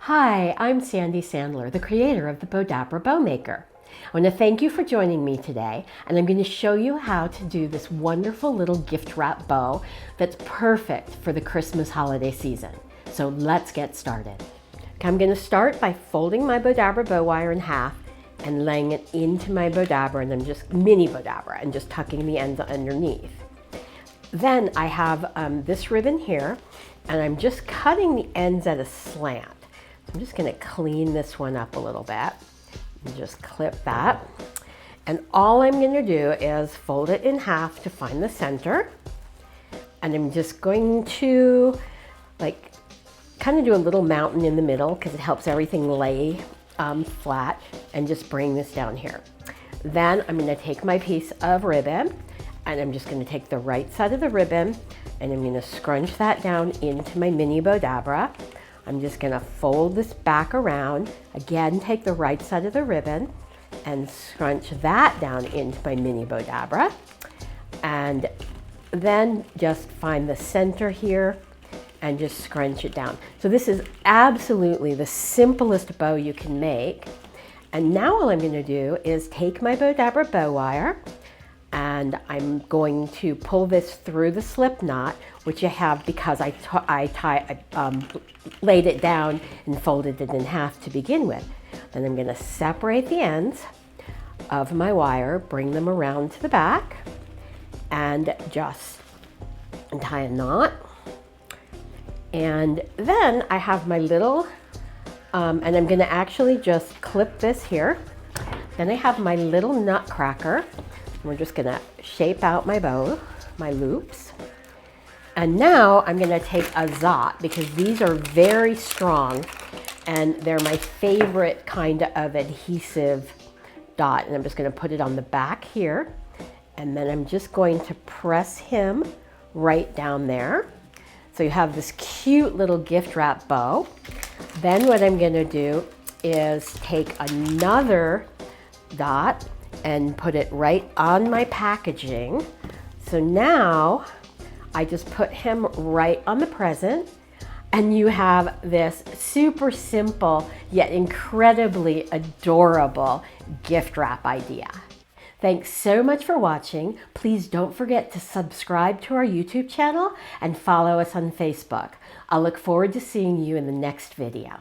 Hi, I'm Sandy Sandler, the creator of the Bowdabra Bow Maker. I want to thank you for joining me today, and I'm going to show you how to do this wonderful little gift wrap bow that's perfect for the Christmas holiday season. So let's get started. Okay, I'm going to start by folding my Bowdabra bow wire in half and laying it into my Bowdabra, and I'm just mini Bowdabra, and just tucking the ends underneath. Then I have this ribbon here, and I'm just cutting the ends at a slant. I'm just going to clean this one up a little bit and just clip that. And all I'm going to do is fold it in half to find the center. And I'm just going to kind of do a little mountain in the middle because it helps everything lay flat, and just bring this down here. Then I'm going to take my piece of ribbon, and I'm just going to take the right side of the ribbon, and I'm going to scrunch that down into my mini Bowdabra. I'm just going to fold this back around, again take the right side of the ribbon and scrunch that down into my mini Bowdabra, and then just find the center here and just scrunch it down. So this is absolutely the simplest bow you can make. And now all I'm going to do is take my Bowdabra bow wire, and I'm going to pull this through the slip knot, which I have because I laid it down and folded it in half to begin with. Then I'm going to separate the ends of my wire, bring them around to the back, and just tie a knot. And then I have my little, and I'm going to actually just clip this here. Then I have my little nutcracker. We're just going to shape out my bow, my loops. And now I'm going to take a zot, because these are very strong and they're my favorite kind of adhesive dot. And I'm just going to put it on the back here. And then I'm just going to press him right down there. So you have this cute little gift wrap bow. Then what I'm going to do is take another dot and put it right on my packaging. So now I just put him right on the present, and you have this super simple yet incredibly adorable gift wrap idea. Thanks so much for watching. Please don't forget to subscribe to our YouTube channel and follow us on Facebook. I'll look forward to seeing you in the next video.